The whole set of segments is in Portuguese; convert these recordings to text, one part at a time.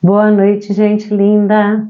Boa noite, gente linda.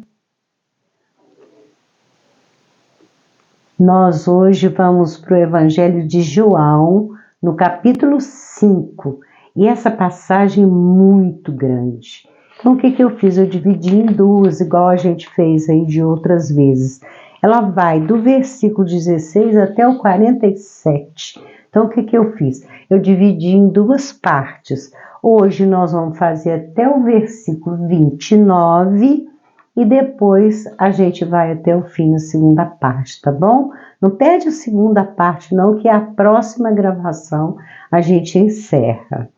Nós hoje vamos para o Evangelho de João, no capítulo 5. E essa passagem é muito grande. Então, o que eu fiz? Eu dividi em duas, igual a gente fez aí de outras vezes. Ela vai do versículo 16 até o 47. Então, o que eu fiz? Eu dividi em duas partes. Hoje nós vamos fazer até o versículo 29 e depois a gente vai até o fim na segunda parte, tá bom? Não perde a segunda parte não, que a próxima gravação a gente encerra.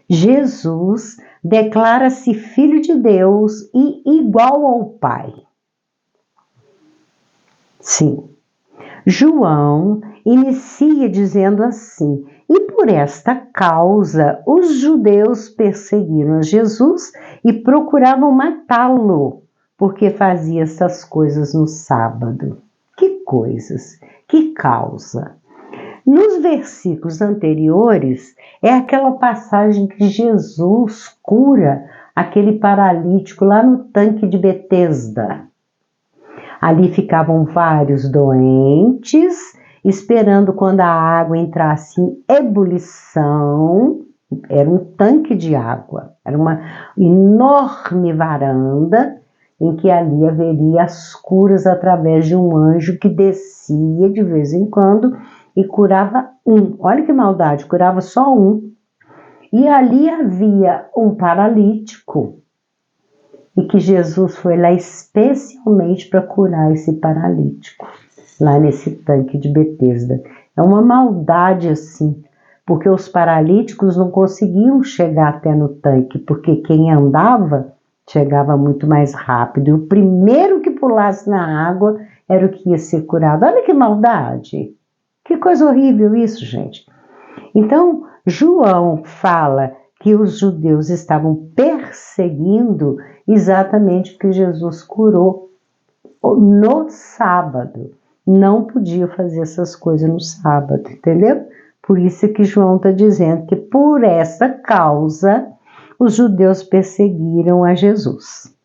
Jesus declara-se filho de Deus e igual ao Pai. Sim. João inicia dizendo assim: e por esta causa os judeus perseguiram Jesus e procuravam matá-lo, porque fazia essas coisas no sábado. Que coisas, que causa. Nos versículos anteriores, é aquela passagem que Jesus cura aquele paralítico lá no tanque de Betesda. Ali ficavam vários doentes, esperando quando a água entrasse em ebulição. Era um tanque de água, era uma enorme varanda em que ali haveria as curas através de um anjo que descia de vez em quando e curava um. Olha que maldade, curava só um. E ali havia um paralítico e que Jesus foi lá especialmente para curar esse paralítico, lá nesse tanque de Betesda. É uma maldade assim, porque os paralíticos não conseguiam chegar até no tanque, porque quem andava chegava muito mais rápido, e o primeiro que pulasse na água era o que ia ser curado. Olha que maldade! Que coisa horrível isso, gente! Então, João fala que os judeus estavam perseguindo exatamente porque Jesus curou no sábado. Não podia fazer essas coisas no sábado, entendeu? Por isso que João está dizendo que por essa causa os judeus perseguiram a Jesus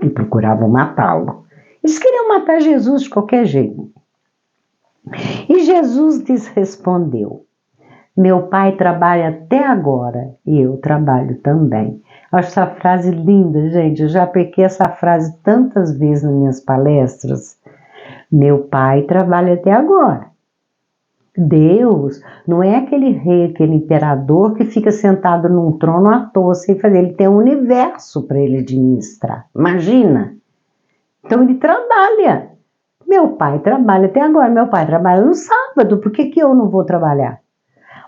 e procuravam matá-lo. Eles queriam matar Jesus de qualquer jeito. E Jesus lhes respondeu: meu pai trabalha até agora e eu trabalho também. Acho essa frase linda, gente. Eu já apliquei essa frase tantas vezes nas minhas palestras. Meu pai trabalha até agora. Deus não é aquele rei, aquele imperador que fica sentado num trono à toa sem fazer. Ele tem um universo para ele administrar. Imagina! Então ele trabalha. Meu pai trabalha até agora. Meu pai trabalha no sábado. Por que eu não vou trabalhar?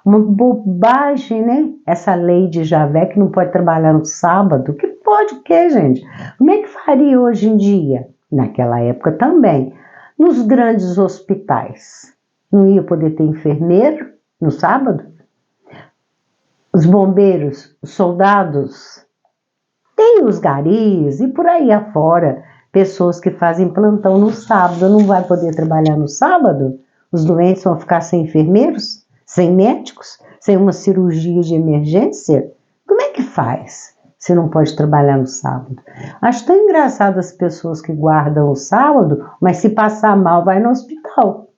Uma bobagem, né? Essa lei de Javé que não pode trabalhar no sábado. Que pode o quê, gente? Como é que faria hoje em dia? Naquela época também. Nos grandes hospitais. Não ia poder ter enfermeiro no sábado? Os bombeiros, os soldados, tem os garis e por aí afora. Pessoas que fazem plantão no sábado. Não vai poder trabalhar no sábado? Os doentes vão ficar sem enfermeiros? Sem médicos? Sem uma cirurgia de emergência? Como é que faz se não pode trabalhar no sábado? Acho tão engraçado as pessoas que guardam o sábado, mas se passar mal vai no hospital.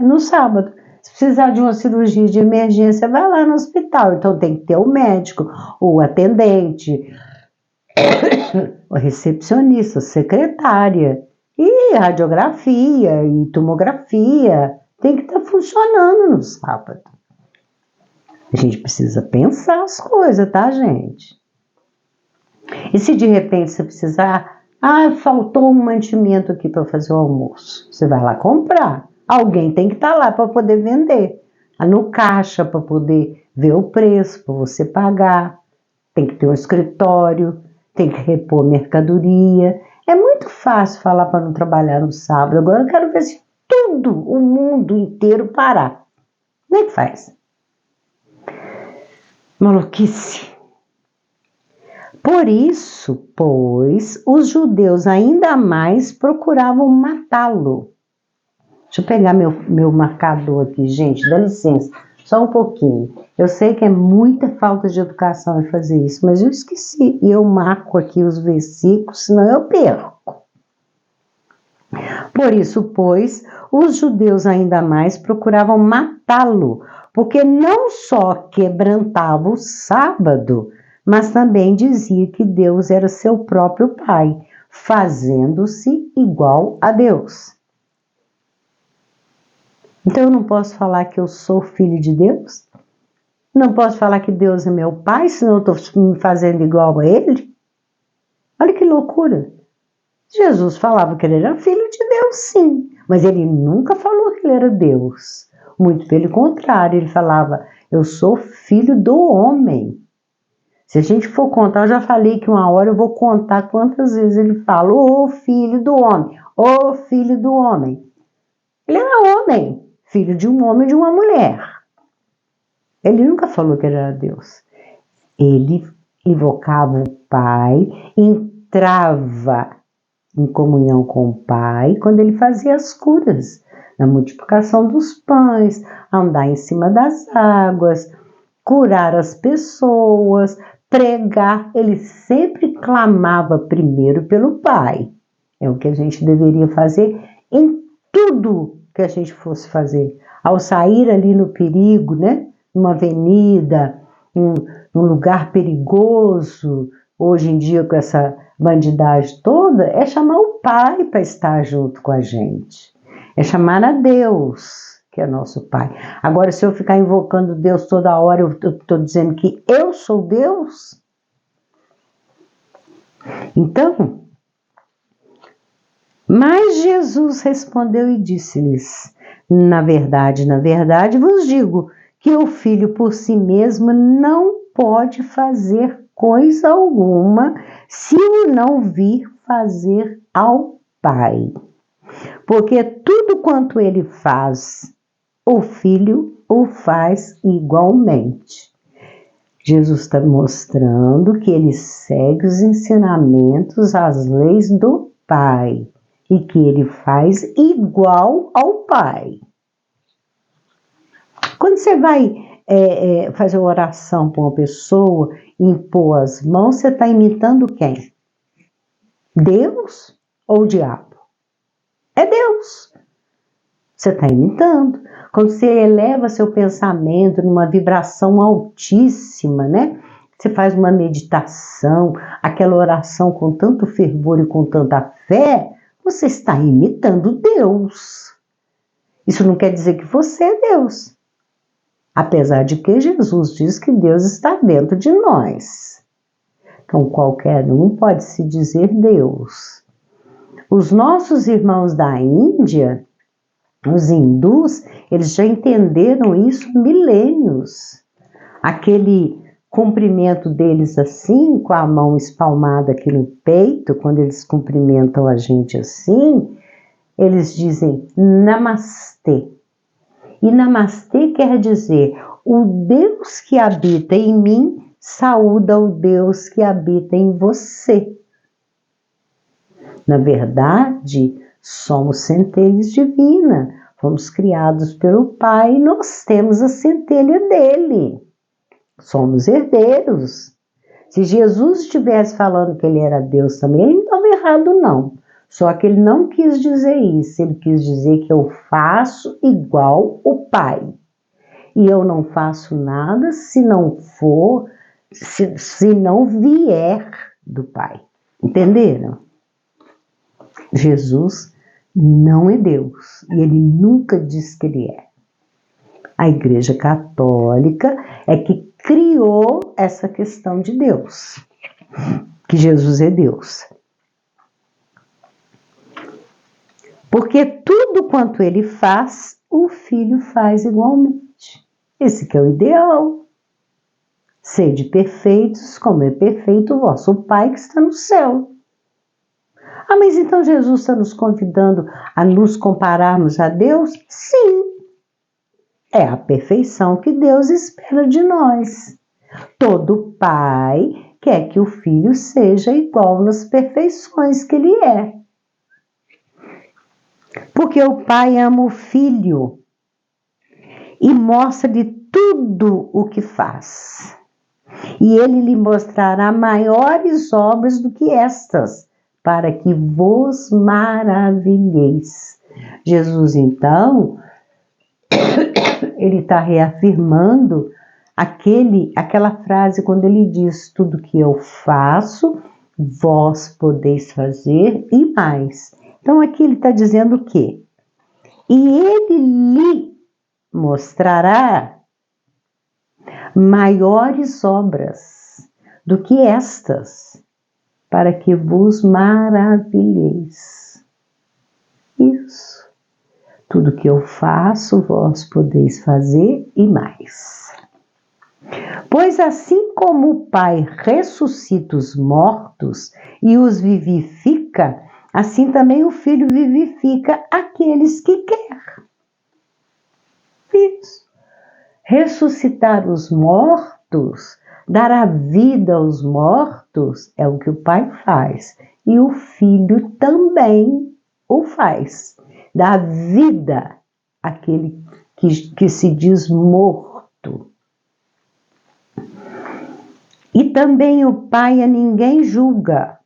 No sábado. Se precisar de uma cirurgia de emergência, vai lá no hospital. Então tem que ter o médico, o atendente, o recepcionista, a secretária, e radiografia, e tomografia. Tem que estar funcionando no sábado. A gente precisa pensar as coisas, tá, gente? E se de repente você precisar, faltou um mantimento aqui para fazer o almoço, você vai lá comprar. Alguém tem que estar lá para poder vender. No caixa para poder ver o preço, para você pagar. Tem que ter um escritório, tem que repor mercadoria. É muito fácil falar para não trabalhar no sábado. Agora eu quero ver se tudo, o mundo inteiro parar. Como é que faz? Maluquice. Por isso, pois, os judeus ainda mais procuravam matá-lo. Deixa eu pegar meu marcador aqui, gente, dá licença, só um pouquinho. Eu sei que é muita falta de educação em fazer isso, mas eu esqueci. E eu marco aqui os versículos, senão eu perco. Por isso, pois, os judeus ainda mais procuravam matá-lo, porque não só quebrantava o sábado, mas também dizia que Deus era seu próprio Pai, fazendo-se igual a Deus. Então eu não posso falar que eu sou filho de Deus? Não posso falar que Deus é meu Pai, senão eu estou me fazendo igual a Ele? Olha que loucura! Jesus falava que ele era filho de Deus, sim, mas ele nunca falou que ele era Deus. Muito pelo contrário, ele falava, eu sou filho do homem. Se a gente for contar, eu já falei que uma hora eu vou contar quantas vezes ele fala, ô filho do homem, ô filho do homem. Ele era homem, filho de um homem e de uma mulher. Ele nunca falou que ele era Deus. Ele invocava o Pai, entrava em comunhão com o Pai quando ele fazia as curas, na multiplicação dos pães, andar em cima das águas, curar as pessoas, pregar. Ele sempre clamava primeiro pelo Pai. É o que a gente deveria fazer em tudo que a gente fosse fazer. Ao sair ali no perigo, né? Numa avenida, num lugar perigoso, hoje em dia com essa bandidagem toda, é chamar o Pai para estar junto com a gente. É chamar a Deus, que é nosso Pai. Agora, se eu ficar invocando Deus toda hora, eu estou dizendo que eu sou Deus? Então, mas Jesus respondeu e disse-lhes, na verdade, vos digo que o Filho por si mesmo não pode fazer coisa alguma se o não vir fazer ao Pai. Porque tudo quanto ele faz, o Filho o faz igualmente. Jesus está mostrando que ele segue os ensinamentos, as leis do Pai, e que ele faz igual ao Pai. Quando você vai fazer uma oração para uma pessoa, impor as mãos, você está imitando quem? Deus ou o diabo? É Deus. Você está imitando. Quando você eleva seu pensamento numa vibração altíssima, né? Você faz uma meditação, aquela oração com tanto fervor e com tanta fé, você está imitando Deus. Isso não quer dizer que você é Deus. Apesar de que Jesus diz que Deus está dentro de nós. Então, qualquer um pode se dizer Deus. Os nossos irmãos da Índia, os hindus, eles já entenderam isso há milênios. Aquele cumprimento deles assim, com a mão espalmada aqui no peito, quando eles cumprimentam a gente assim, eles dizem Namastê. E Namastê quer dizer, o Deus que habita em mim saúda o Deus que habita em você. Na verdade, somos centelhas divinas, fomos criados pelo Pai e nós temos a centelha dele. Somos herdeiros. Se Jesus estivesse falando que ele era Deus também, ele não estava errado não. Só que ele não quis dizer isso, ele quis dizer que eu faço igual o Pai. E eu não faço nada se não for, se não vier do Pai. Entenderam? Jesus não é Deus e ele nunca diz que ele é. A Igreja Católica é que criou essa questão de Deus, que Jesus é Deus. Porque tudo quanto ele faz, o Filho faz igualmente. Esse que é o ideal. Sede perfeitos, como é perfeito o vosso Pai que está no céu. Ah, mas então Jesus está nos convidando a nos compararmos a Deus? Sim. É a perfeição que Deus espera de nós. Todo pai quer que o filho seja igual nas perfeições que ele é. Porque o pai ama o filho. e mostra-lhe tudo o que faz. E ele lhe mostrará maiores obras do que estas, para que vos maravilheis. Jesus, então, ele está reafirmando aquela frase quando ele diz: tudo que eu faço, vós podeis fazer e mais. Então aqui ele está dizendo o quê? E ele lhe mostrará maiores obras do que estas, para que vos maravilheis. Isso. Tudo que eu faço, vós podeis fazer e mais. Pois assim como o Pai ressuscita os mortos e os vivifica, assim também o Filho vivifica aqueles que quer. Isso. Ressuscitar os mortos, dar a vida aos mortos, é o que o Pai faz. E o Filho também o faz. Dá vida àquele que se diz morto. E também o Pai a ninguém julga,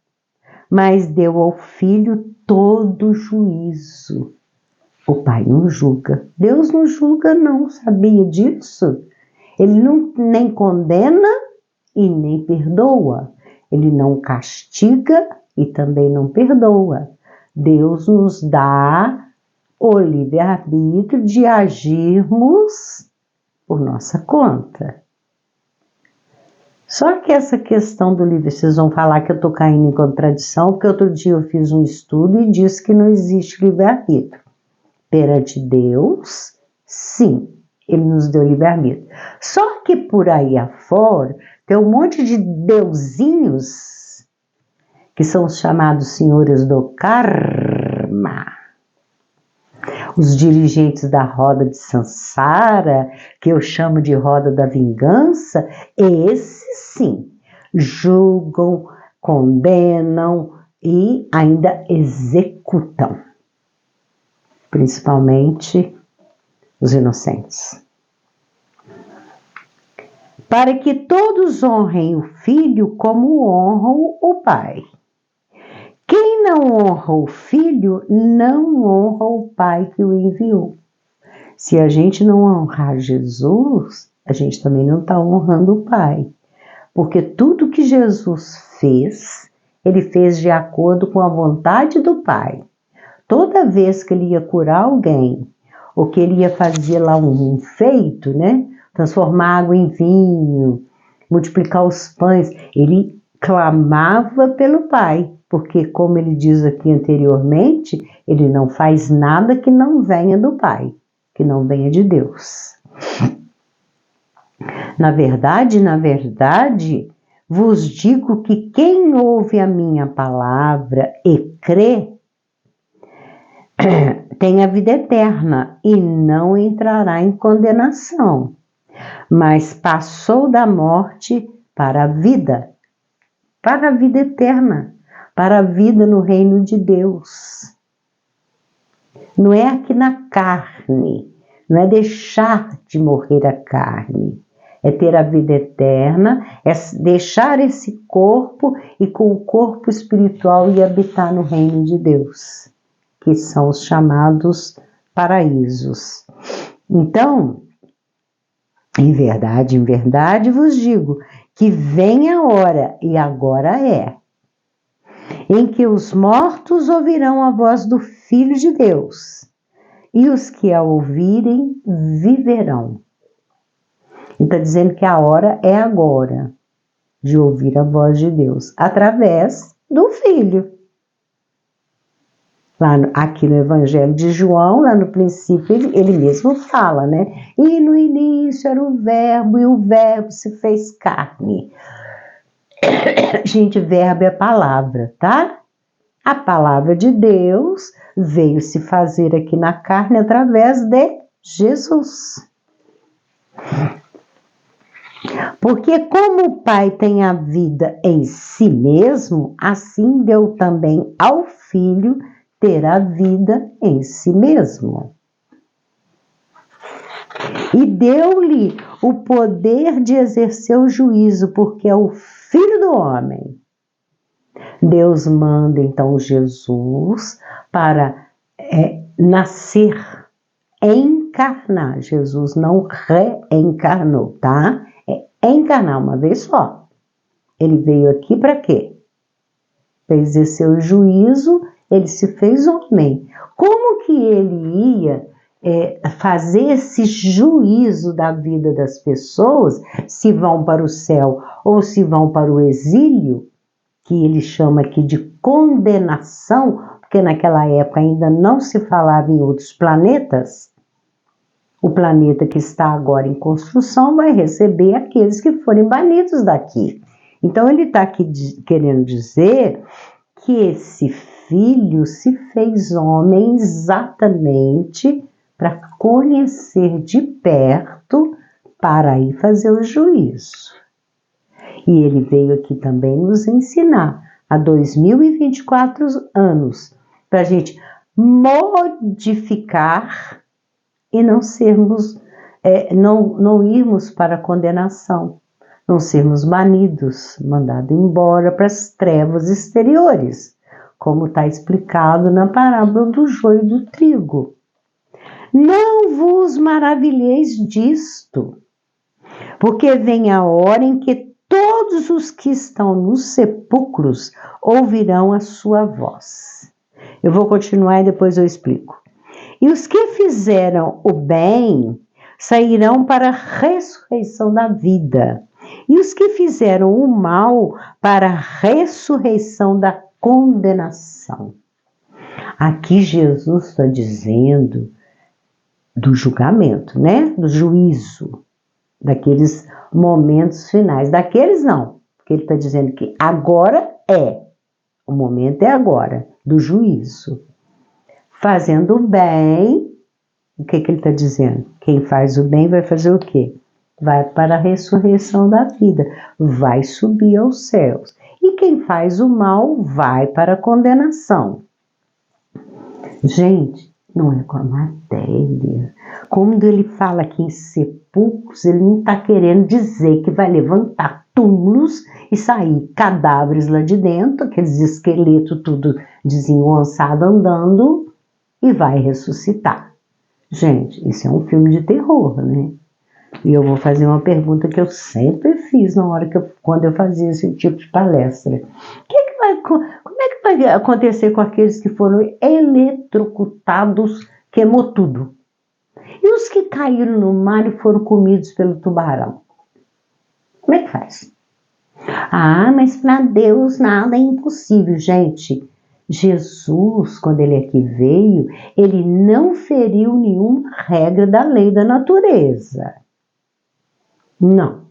mas deu ao Filho todo juízo. O Pai não julga. Deus não julga, não. Sabia disso? Ele não, nem condena e nem perdoa. Ele não castiga e também não perdoa. Deus nos dá o livre-arbítrio de agirmos por nossa conta. Só que essa questão do livre, vocês vão falar que eu estou caindo em contradição, porque outro dia eu fiz um estudo e disse que não existe livre-arbítrio. Perante Deus, sim, Ele nos deu livre-arbítrio. Só que por aí afora, tem um monte de deusinhos, que são os chamados senhores do karma, os dirigentes da roda de Sansara, que eu chamo de roda da vingança, esses sim, julgam, condenam e ainda executam. Principalmente os inocentes. Para que todos honrem o Filho como honram o Pai. Quem não honra o Filho, não honra o Pai que o enviou. Se a gente não honrar Jesus, a gente também não está honrando o Pai. Porque tudo que Jesus fez, Ele fez de acordo com a vontade do Pai. Toda vez que Ele ia curar alguém, ou que Ele ia fazer lá um feito, né? Transformar água em vinho, multiplicar os pães, Ele clamava pelo Pai. Porque, como ele diz aqui anteriormente, ele não faz nada que não venha do Pai, que não venha de Deus. Na verdade, vos digo que quem ouve a minha palavra e crê, tem a vida eterna e não entrará em condenação, mas passou da morte para a vida eterna. Para a vida no reino de Deus. Não é aqui na carne, não é deixar de morrer a carne, é ter a vida eterna, é deixar esse corpo e com o corpo espiritual ir habitar no reino de Deus, que são os chamados paraísos. Então, em verdade vos digo que vem a hora, e agora é, em que os mortos ouvirão a voz do Filho de Deus, e os que a ouvirem viverão. Então, está dizendo que a hora é agora, de ouvir a voz de Deus, através do Filho. Aqui no Evangelho de João, lá no princípio, ele mesmo fala, né? E no início era o Verbo, e o Verbo se fez carne. Gente, verbo é palavra, tá? A palavra de Deus veio se fazer aqui na carne através de Jesus. Porque como o Pai tem a vida em si mesmo, assim deu também ao Filho ter a vida em si mesmo. e deu-lhe o poder de exercer o juízo, porque é o Filho do Homem. Deus manda então Jesus para nascer, encarnar. Jesus não reencarnou, tá? É encarnar uma vez só. Ele veio aqui para quê? Para exercer o juízo, ele se fez homem. Como que ele ia fazer esse juízo da vida das pessoas, se vão para o céu ou se vão para o exílio, que ele chama aqui de condenação, porque naquela época ainda não se falava em outros planetas. O planeta que está agora em construção vai receber aqueles que forem banidos daqui. Então ele está aqui querendo dizer que esse filho se fez homem exatamente para conhecer de perto, para ir fazer o juízo. E ele veio aqui também nos ensinar, há 2024 anos, para a gente modificar e não sermos, não irmos para a condenação, não sermos banidos, mandados embora para as trevas exteriores, como está explicado na parábola do joio e do trigo. Não vos maravilheis disto, porque vem a hora em que todos os que estão nos sepulcros ouvirão a sua voz. Eu vou continuar e depois eu explico. E os que fizeram o bem sairão para a ressurreição da vida, e os que fizeram o mal para a ressurreição da condenação. Aqui Jesus está dizendo do julgamento, né? Do juízo, daqueles momentos finais. Daqueles não, porque ele está dizendo que agora o momento é agora, do juízo. Fazendo o bem, o que ele está dizendo? Quem faz o bem vai fazer o quê? Vai para a ressurreição da vida, vai subir aos céus. E quem faz o mal vai para a condenação. Gente, não é com a matéria. Quando ele fala aqui em sepulcros, ele não está querendo dizer que vai levantar túmulos e sair cadáveres lá de dentro, aqueles esqueletos tudo desengonçado andando, e vai ressuscitar. Gente, isso é um filme de terror, né? E eu vou fazer uma pergunta que eu sempre fiz na hora quando eu fazia esse tipo de palestra. Como é que vai acontecer com aqueles que foram eletrocutados, queimou tudo? E os que caíram no mar e foram comidos pelo tubarão? Como é que faz? Ah, mas para Deus nada é impossível, gente. Jesus, quando ele aqui veio, ele não feriu nenhuma regra da lei da natureza. Não,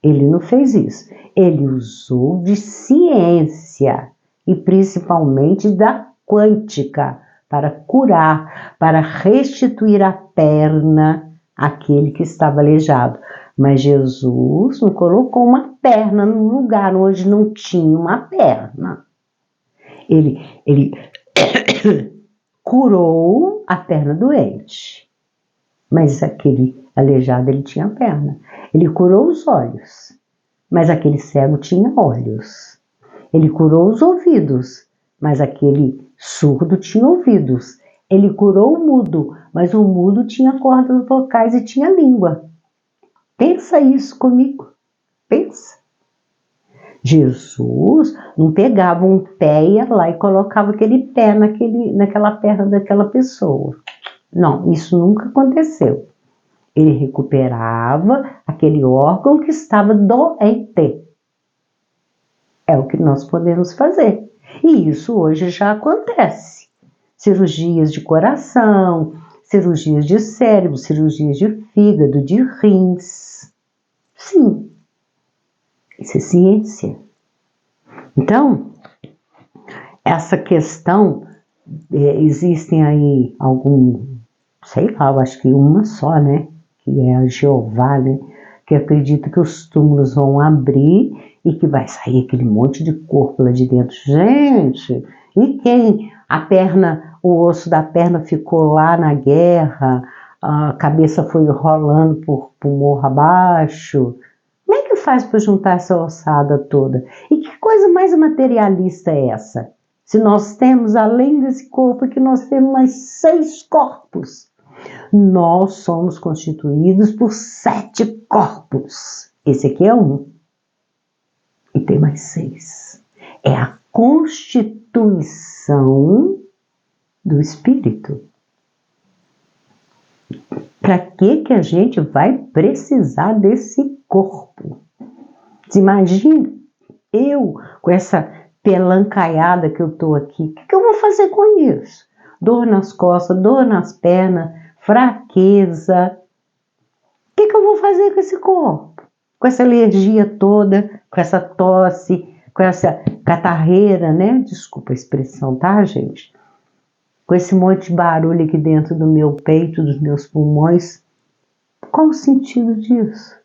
ele não fez isso. Ele usou de ciência e principalmente da quântica para curar, para restituir a perna àquele que estava aleijado. Mas Jesus não colocou uma perna num lugar onde não tinha uma perna. Ele curou a perna doente, mas aquele aleijado ele tinha perna. Ele curou os olhos, mas aquele cego tinha olhos. Ele curou os ouvidos, mas aquele surdo tinha ouvidos. Ele curou o mudo, mas o mudo tinha cordas vocais e tinha língua. Pensa isso comigo, pensa. Jesus não pegava um pé e ia lá e colocava aquele pé naquela perna daquela pessoa. Não, isso nunca aconteceu. Ele recuperava aquele órgão que estava doente. É o que nós podemos fazer. E isso hoje já acontece. Cirurgias de coração, cirurgias de cérebro, cirurgias de fígado, de rins. Sim. Isso é ciência. Então, essa questão, existem aí sei lá, eu acho que uma só, né? Que é a Jeová, né? Que acredita que os túmulos vão abrir e que vai sair aquele monte de corpo lá de dentro. Gente, e quem? O osso da perna ficou lá na guerra, a cabeça foi rolando por morro abaixo. Como é que faz para juntar essa ossada toda? E que coisa mais materialista é essa? Se nós temos, além desse corpo, que nós temos mais 6 corpos. Nós somos constituídos por 7 corpos. Esse aqui é um. E tem mais 6. É a constituição do espírito. Para que a gente vai precisar desse corpo? Você imagina eu com essa pelancaiada que eu tô aqui, o que eu vou fazer com isso? Dor nas costas, dor nas pernas, fraqueza. O que eu vou fazer com esse corpo? Com essa alergia toda, com essa tosse, com essa catarreira, né? Desculpa a expressão, tá, gente? Com esse monte de barulho aqui dentro do meu peito, dos meus pulmões. Qual o sentido disso?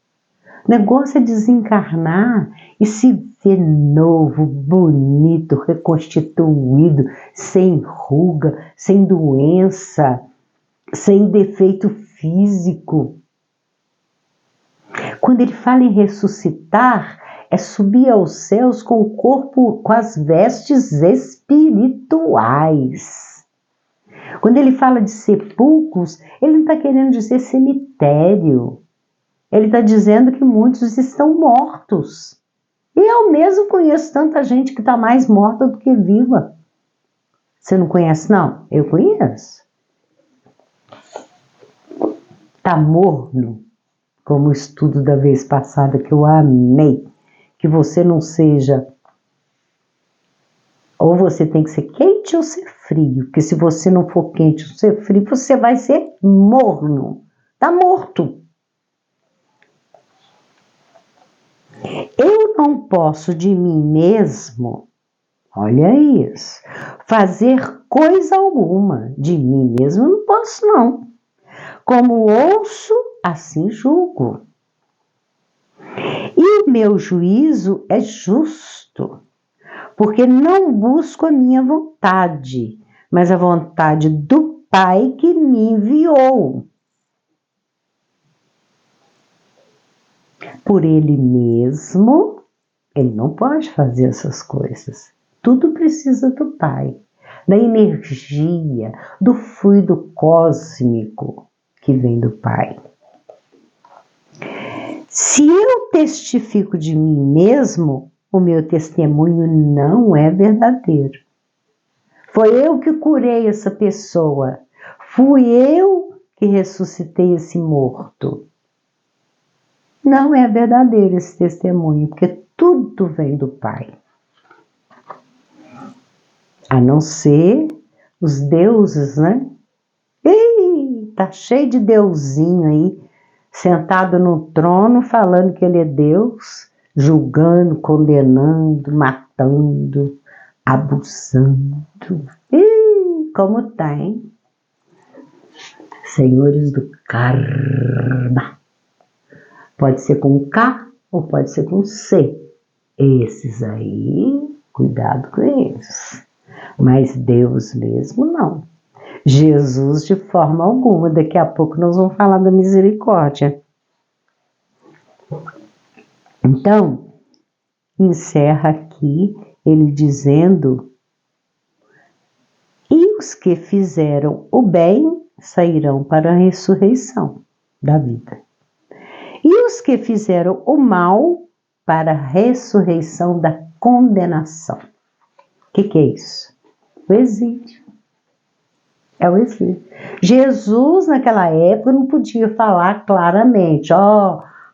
O negócio é desencarnar e se ver novo, bonito, reconstituído, sem ruga, sem doença, sem defeito físico. Quando ele fala em ressuscitar, é subir aos céus com o corpo, com as vestes espirituais. Quando ele fala de sepulcros, ele não está querendo dizer cemitério. Ele está dizendo que muitos estão mortos. E eu mesmo conheço tanta gente que está mais morta do que viva. Você não conhece, não? Eu conheço. Está morno, como o estudo da vez passada, que eu amei. Que você não seja... Ou você tem que ser quente ou ser frio. Porque se você não for quente ou ser frio, você vai ser morno. Está morto. Eu não posso de mim mesmo, olha isso, fazer coisa alguma. De mim mesmo eu não posso, não. Como ouço, assim julgo. E o meu juízo é justo, porque não busco a minha vontade, mas a vontade do Pai que me enviou. Por ele mesmo, ele não pode fazer essas coisas. Tudo precisa do Pai, da energia, do fluido cósmico que vem do Pai. Se eu testifico de mim mesmo, o meu testemunho não é verdadeiro. Foi eu que curei essa pessoa. Fui eu que ressuscitei esse morto. Não é verdadeiro esse testemunho, porque tudo vem do Pai. A não ser os deuses, né? Ih, tá cheio de deusinho aí, sentado no trono, falando que ele é Deus, julgando, condenando, matando, abusando. Ih, como tá, hein? Senhores do karma. Pode ser com K ou pode ser com C. Esses aí, cuidado com eles. Mas Deus mesmo não. Jesus de forma alguma. Daqui a pouco nós vamos falar da misericórdia. Então, encerra aqui ele dizendo: e os que fizeram o bem sairão para a ressurreição da vida. E os que fizeram o mal para a ressurreição da condenação. O que é isso? O exílio. É o exílio. Jesus, naquela época, não podia falar claramente: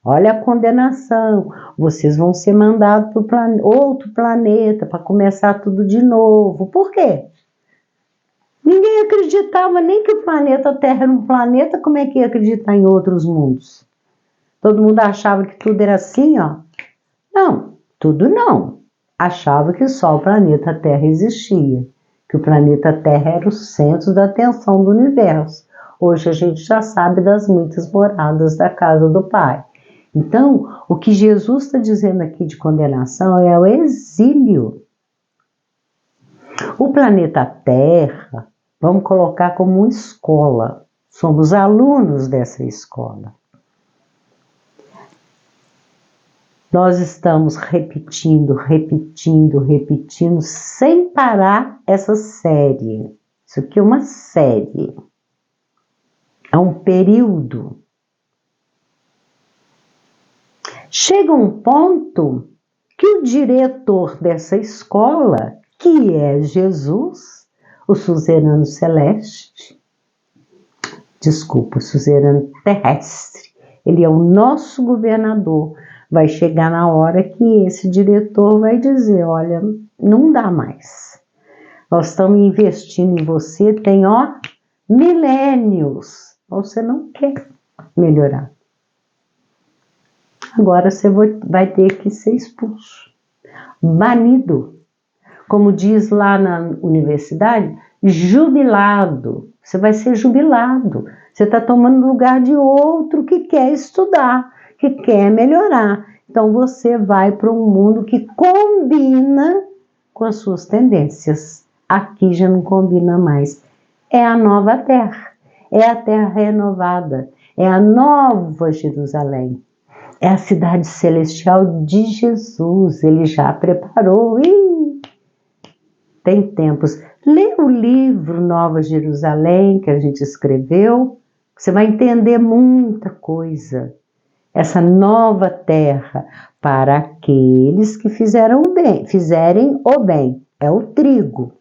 olha a condenação, vocês vão ser mandados para outro planeta para começar tudo de novo. Por quê? Ninguém acreditava nem que o planeta Terra era um planeta, como é que ia acreditar em outros mundos? Todo mundo achava que tudo era assim, ó. Não, tudo não. Achava que só o planeta Terra existia. Que o planeta Terra era o centro da atenção do universo. Hoje a gente já sabe das muitas moradas da casa do Pai. Então, o que Jesus está dizendo aqui de condenação é o exílio. O planeta Terra, vamos colocar como uma escola. somos alunos dessa escola. Nós estamos repetindo, sem parar essa série. Isso aqui é uma série. É um período. Chega um ponto que o diretor dessa escola, que é Jesus, o suzerano celeste, desculpa, o suzerano terrestre, ele é o nosso governador. Vai chegar na hora que esse diretor vai dizer, olha, não dá mais. Nós estamos investindo em você, tem, milênios. Você não quer melhorar. Agora você vai ter que ser expulso. Banido. Como diz lá na universidade, jubilado. Você vai ser jubilado. Você está tomando lugar de outro que quer estudar, que quer melhorar. Então você vai para um mundo que combina com as suas tendências. Aqui já não combina mais. É a nova terra. É a terra renovada. É a nova Jerusalém. É a cidade celestial de Jesus. Ele já preparou. Tem tempos. Lê o livro Nova Jerusalém que a gente escreveu. Você vai entender muita coisa. Essa nova terra para aqueles que fizerem o bem. É o trigo.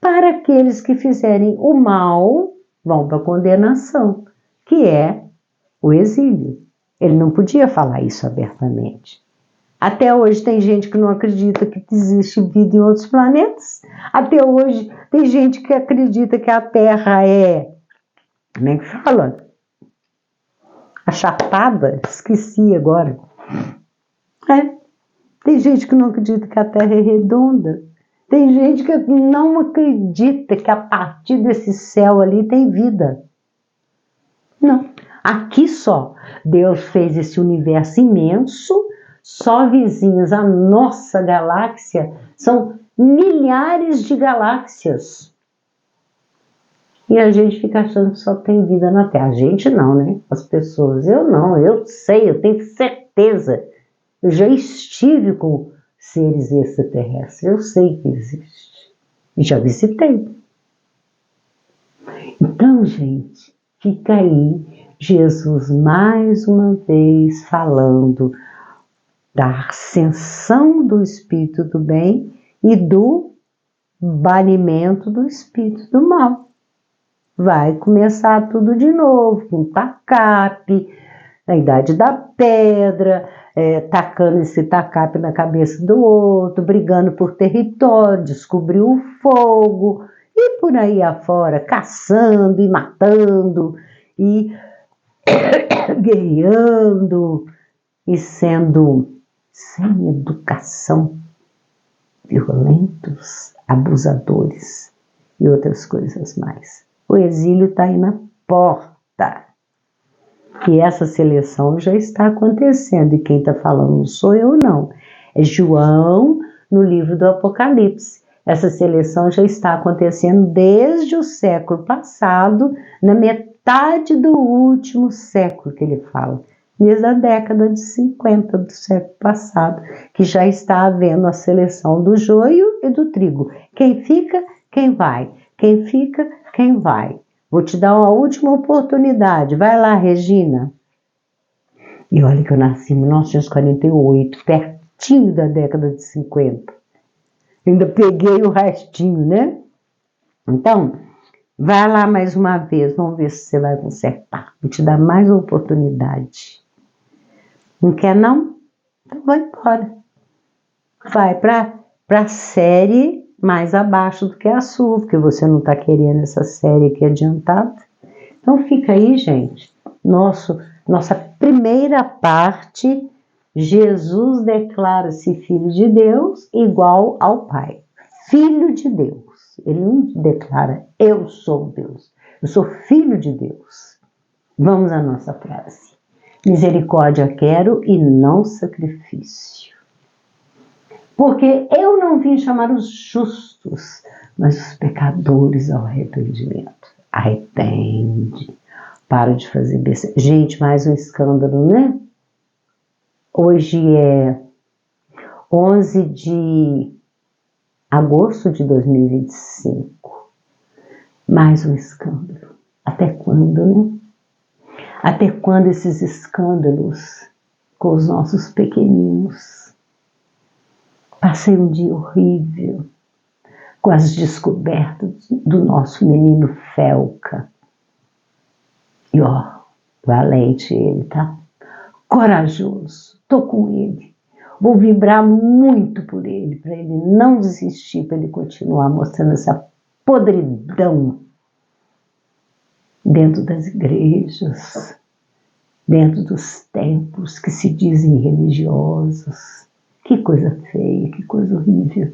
Para aqueles que fizerem o mal, vão para a condenação, que é o exílio. Ele não podia falar isso abertamente. Até hoje tem gente que não acredita que existe vida em outros planetas. Até hoje tem gente que acredita que a Terra é... Como é que fala? Achatada? Esqueci agora. Tem gente que não acredita que a Terra é redonda. Tem gente que não acredita que a partir desse céu ali tem vida. Não. Aqui só. Deus fez esse universo imenso, só vizinhos à nossa galáxia são milhares de galáxias. E a gente fica achando que só tem vida na Terra. A gente não, né? As pessoas. Eu não, eu sei, eu tenho certeza. Eu já estive com seres extraterrestres. Eu sei que existe. E já visitei. Então, gente, fica aí Jesus mais uma vez falando da ascensão do Espírito do bem e do banimento do Espírito do mal. Vai começar tudo de novo, com tacape, a idade da pedra, tacando esse tacape na cabeça do outro, brigando por território, descobriu o fogo, e por aí afora, caçando e matando, e guerreando, e sendo sem educação, violentos, abusadores e outras coisas mais. O exílio está aí na porta. E essa seleção já está acontecendo. E quem está falando não sou eu, não. É João, no livro do Apocalipse. Essa seleção já está acontecendo desde o século passado, na metade do último século que ele fala. Desde a década de 50 do século passado, que já está havendo a seleção do joio e do trigo. Quem fica, quem vai. Quem fica, quem vai. Vou te dar uma última oportunidade. Vai lá, Regina. E olha que eu nasci em 1948, pertinho da década de 50. Ainda peguei o restinho, né? Então, vai lá mais uma vez. Vamos ver se você vai consertar. Vou te dar mais uma oportunidade. Não quer, não? Então vai embora. Vai para a série mais abaixo do que a sua, porque você não está querendo essa série aqui adiantada. Então fica aí, gente. Nossa primeira parte, Jesus declara-se Filho de Deus igual ao Pai. Filho de Deus. Ele não declara, eu sou Deus. Eu sou Filho de Deus. Vamos à nossa frase. Misericórdia quero e não sacrifício. Porque eu não vim chamar os justos, mas os pecadores ao arrependimento. arrepende, para de fazer besteira. Gente, mais um escândalo, né? Hoje é 11 de agosto de 2025. Mais um escândalo. Até quando, né? Até quando esses escândalos com os nossos pequeninos? Passei um dia horrível com as descobertas do nosso menino Felca. E ó, valente ele, tá? Corajoso, tô com ele. Vou vibrar muito por ele, para ele não desistir, para ele continuar mostrando essa podridão dentro das igrejas, dentro dos templos que se dizem religiosos. Que coisa feia, que coisa horrível.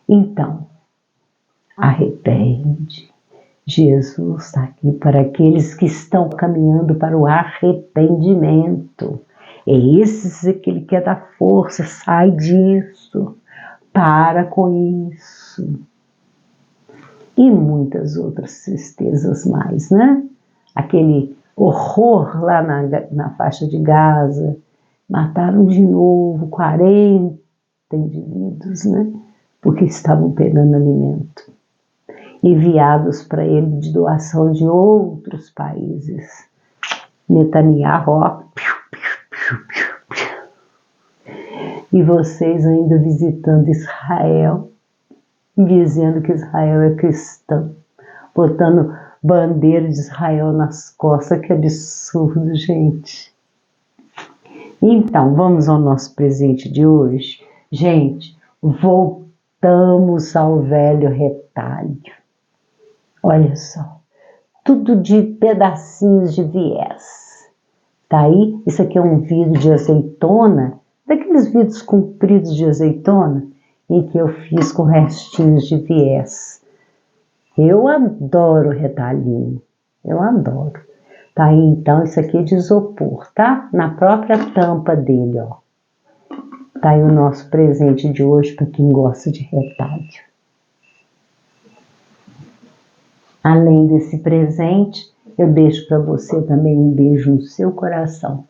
Então, arrepende. Jesus está aqui para aqueles que estão caminhando para o arrependimento. É esses que ele quer dar força, sai disso, para com isso. E muitas outras tristezas mais, né? Aquele horror lá na faixa de Gaza, mataram de novo 40 indivíduos, né? Porque estavam pegando alimento, enviados para ele de doação de outros países. Netanyahu, ó, e vocês ainda visitando Israel, dizendo que Israel é cristão, botando bandeira de Israel nas costas. Que absurdo, gente. Então, vamos ao nosso presente de hoje. Gente, voltamos ao velho retalho. Olha só, tudo de pedacinhos de viés. Tá aí? Isso aqui é um vidro de azeitona, daqueles vidros compridos de azeitona, em que eu fiz com restinhos de viés. Eu adoro retalhinho, eu adoro. Tá aí, então, isso aqui é de isopor, tá? Na própria tampa dele, ó. Tá aí o nosso presente de hoje para quem gosta de retalho. Além desse presente, eu deixo para você também um beijo no seu coração.